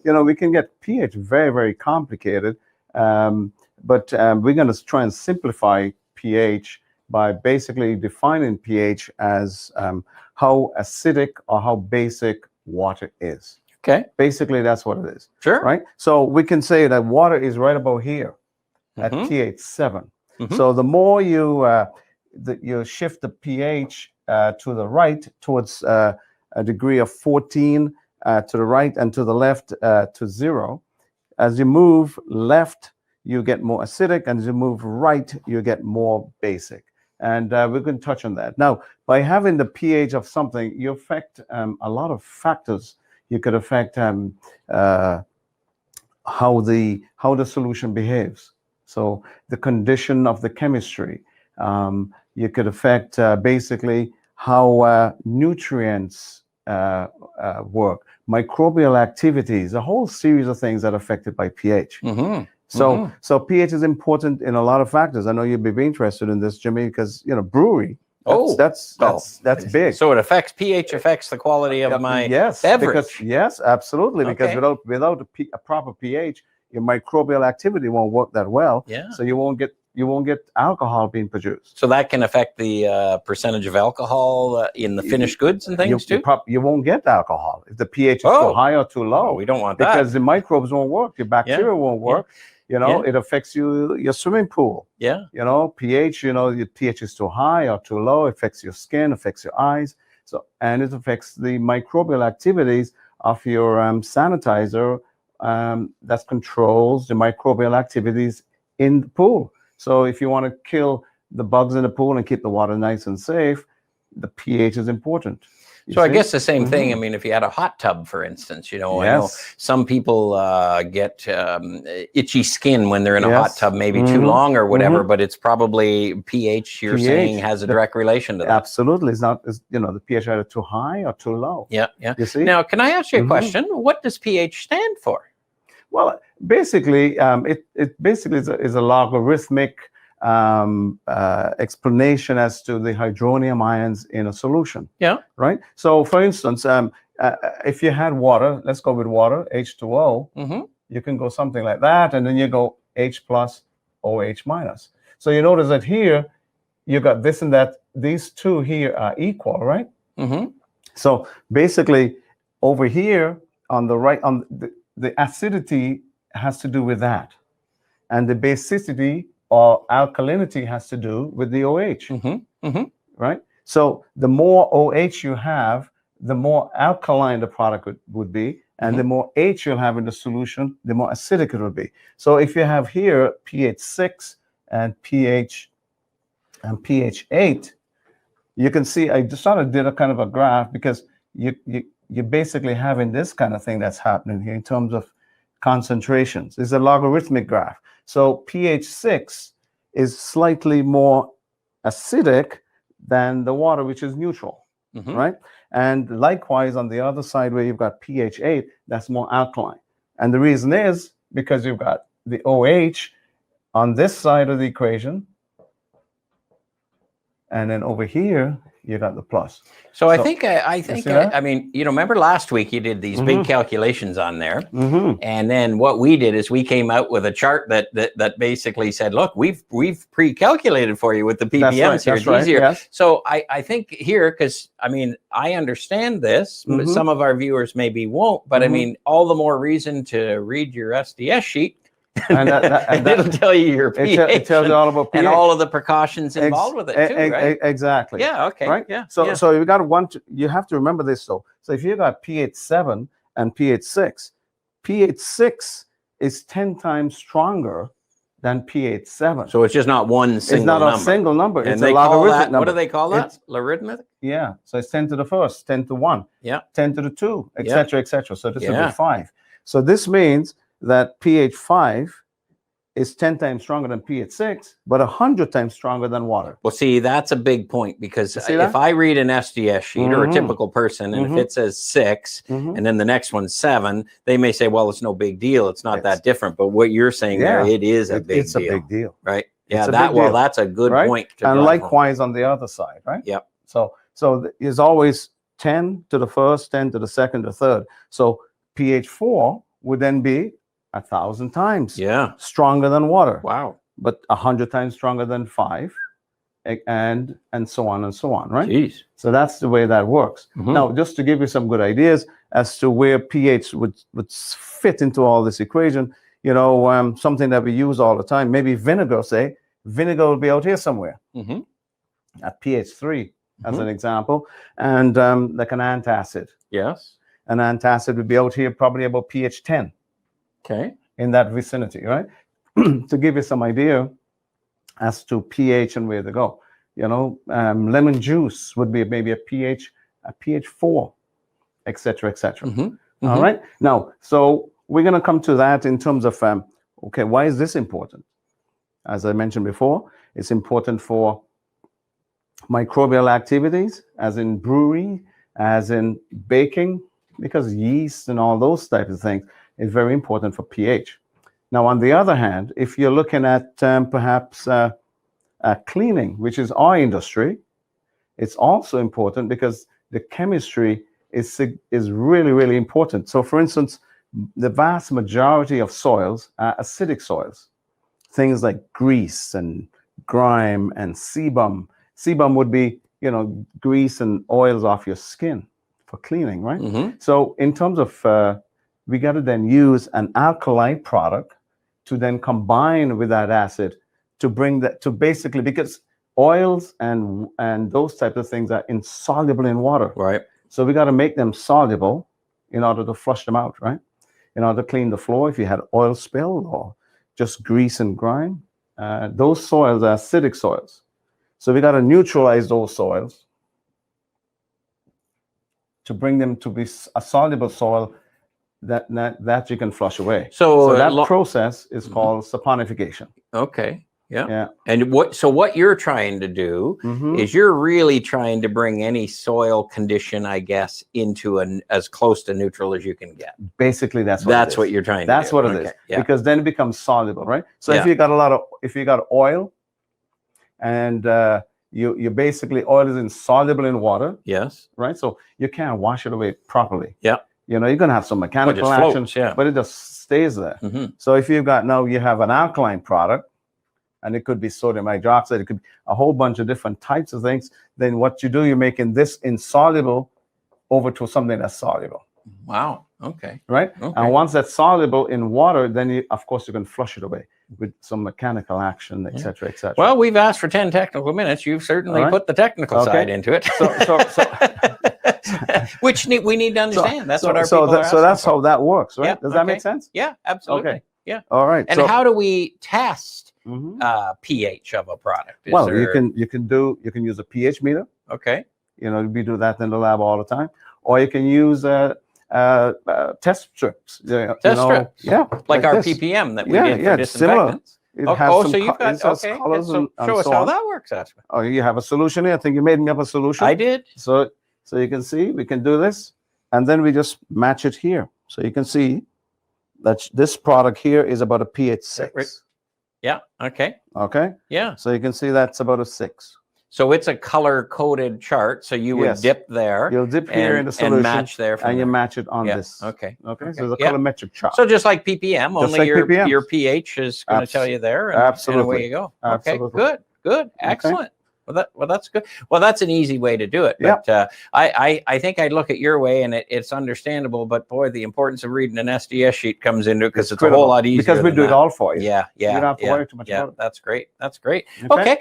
we can get pH very, very complicated. But we're going to try and simplify pH by basically defining pH as how acidic or how basic water is. Okay. Basically, that's what it is. Sure. Right? So we can say that water is right about here at pH 7. So the more you shift the pH to the right towards a degree of 14 to the right and to the left to 0, as you move left, you get more acidic, and as you move right, you get more basic. And we're going to touch on that. Now, by having the pH of something, you affect a lot of factors. You could affect how the solution behaves. So the condition of the chemistry. You could affect basically how nutrients work, microbial activities, a whole series of things that are affected by pH. So pH is important in a lot of factors. I know you'd be interested in this, Jimmy, because brewery. That's big. So it affects pH, affects the quality of my beverage. Yes, absolutely. Because without a proper pH, your microbial activity won't work that well. Yeah. So you won't get alcohol being produced. So that can affect the percentage of alcohol in the finished goods and things too? You won't get alcohol if the pH is too high or too low. We don't want that. Because the microbes won't work. Your bacteria won't work. It affects your swimming pool. Yeah. pH, your pH is too high or too low, affects your skin, affects your eyes. And it affects the microbial activities of your sanitizer that controls the microbial activities in the pool. So if you want to kill the bugs in the pool and keep the water nice and safe, the pH is important. So I guess the same thing. I mean, if you had a hot tub, for instance, I know some people get itchy skin when they're in a hot tub, maybe too long or whatever, but it's probably pH you're saying has a direct relation to that. Absolutely. It's not, the pH either too high or too low. Yeah, yeah. You see? Now, can I ask you a question? What does pH stand for? Well, basically, it basically is a logarithmic explanation as to the hydronium ions in a solution. Yeah. Right. So, for instance, if you had water, let's go with water, H2O, you can go something like that, and then you go H plus, OH minus. So you notice that here, you got this and that. These two here are equal, right? So basically, over here on the right, the acidity has to do with that, and the basicity or alkalinity has to do with the OH, right? So the more OH you have, the more alkaline the product would be, and the more H you'll have in the solution, the more acidic it will be. So if you have here pH 6 and pH 8, you can see I just sort of did a kind of a graph because you're basically having this kind of thing that's happening here in terms of concentrations. It's a logarithmic graph. So pH 6 is slightly more acidic than the water, which is neutral, right? And likewise, on the other side where you've got pH 8, that's more alkaline. And the reason is because you've got the OH on this side of the equation, and then over here, you got the plus. So I think, I mean, remember last week you did these big calculations on there. And then what we did is we came out with a chart that basically said, look, we've pre-calculated for you with the ppms here. It's easier. Yes. So I think here, because I mean, I understand this, but some of our viewers maybe won't, but I mean, all the more reason to read your SDS sheet. And it'll tell you your pH. It tells you all about pH. And all of the precautions involved with it too, right? Exactly. Yeah, okay. Right? Yeah. So you you have to remember this though. So if you got pH 7 and pH 6, pH 6 is 10 times stronger than pH 7. So it's just not one single number. It's not a single number. And it's a logarithmic number. What do they call that? Logarithmic? Yeah. So it's 10 to the first, 10 to 1, 10 to the 2, etc., etc. So this will be 5. So this means that pH 5 is 10 times stronger than pH 6, but 100 times stronger than water. Well, see, that's a big point because if I read an SDS sheet or a typical person, and if it says 6 and then the next one's 7, they may say, well, it's no big deal. It's not that different. But what you're saying there, it is a big deal. It's a big deal. Right. Yeah, that's a good point. And likewise on the other side, right? Yep. So there's always 10 to the first, 10 to the second, the third. So pH 4 would then be 1,000 times Yeah. stronger than water, Wow. but 100 times stronger than 5, and so on and so on, right? Jeez. So that's the way that works. Mhm. Now, just to give you some good ideas as to where pH would fit into all this equation, something that we use all the time, maybe vinegar, say, vinegar will be out here somewhere Mm-hmm. at pH 3, as an example, and like an antacid. Yes. An antacid would be out here probably about pH 10, Okay. in that vicinity, right? To give you some idea as to pH and where to go. Lemon juice would be maybe a pH 4, etc., etc. Mm-hmm. All right. Now, so we're going to come to that in terms of okay, why is this important? As I mentioned before, it's important for microbial activities, as in brewery, as in baking, because yeast and all those types of things is very important for pH. Now, on the other hand, if you're looking at perhaps cleaning, which is our industry, it's also important because the chemistry is really, really important. So, for instance, the vast majority of soils are acidic soils, things like grease and grime and sebum. Sebum would be, grease and oils off your skin for cleaning, right? Mm-hmm. So, in terms of, we got to then use an alkali product to then combine with that acid to bring that to basically, because oils and those types of things are insoluble in water. Right. So we got to make them soluble in order to flush them out, right? In order to clean the floor, if you had oil spill or just grease and grime, those soils are acidic soils. So we got to neutralize those soils to bring them to be a soluble soil that you can flush away. So that process is called saponification. Okay. Yeah. Yeah. And what you're trying to do is you're really trying to bring any soil condition, I guess, into as close to neutral as you can get. Basically, that's what you're trying to do. That's what it is. Yeah. Because then it becomes soluble, right? So if you got oil and you basically, oil is insoluble in water. Yes. Right. So you can't wash it away properly. Yeah. You're going to have some mechanical action, but it just stays there. So if you have an alkaline product, and it could be sodium hydroxide, it could be a whole bunch of different types of things, then what you do, you're making this insoluble over to something that's soluble. Wow. Okay. Right? Okay. And once that's soluble in water, then you can flush it away with some mechanical action, et cetera, et cetera. Well, we've asked for 10 technical minutes. You've certainly put the technical side into it. Which we need to understand. That's what our people are asking. So that's how that works, right? Yeah, Does that make sense? Yeah, absolutely. Okay. Yeah. All right. And how do we test pH of a product? You can use a pH meter. Okay. We do that in the lab all the time, or you can use test strips. Test strips. Yeah. Like our PPM that we did for disinfectants. It has some so you've got colors so show us how that works, Ashwin. Oh, you have a solution here. I think you made me up a solution. I did. So you can see we can do this, and then we just match it here. So you can see that this product here is about a pH 6. Yeah. Okay. Okay. Yeah. So you can see that's about a 6. So it's a color-coded chart. So you would dip there. You'll dip here in the solution and match there, and you match it on this. Okay. Okay. So it's a colorimetric chart. So just like PPM, only your pH is going to tell you there. And, Absolutely. And away you go. Absolutely. Okay. Good. Excellent. Well, that's good. Well, that's an easy way to do it. But I think I'd look at your way, and it's understandable. But boy, the importance of reading an SDS sheet comes into it because it's a whole lot easier. Because we do it all for you. Yeah. You don't have to worry too much about it. That's great. Okay.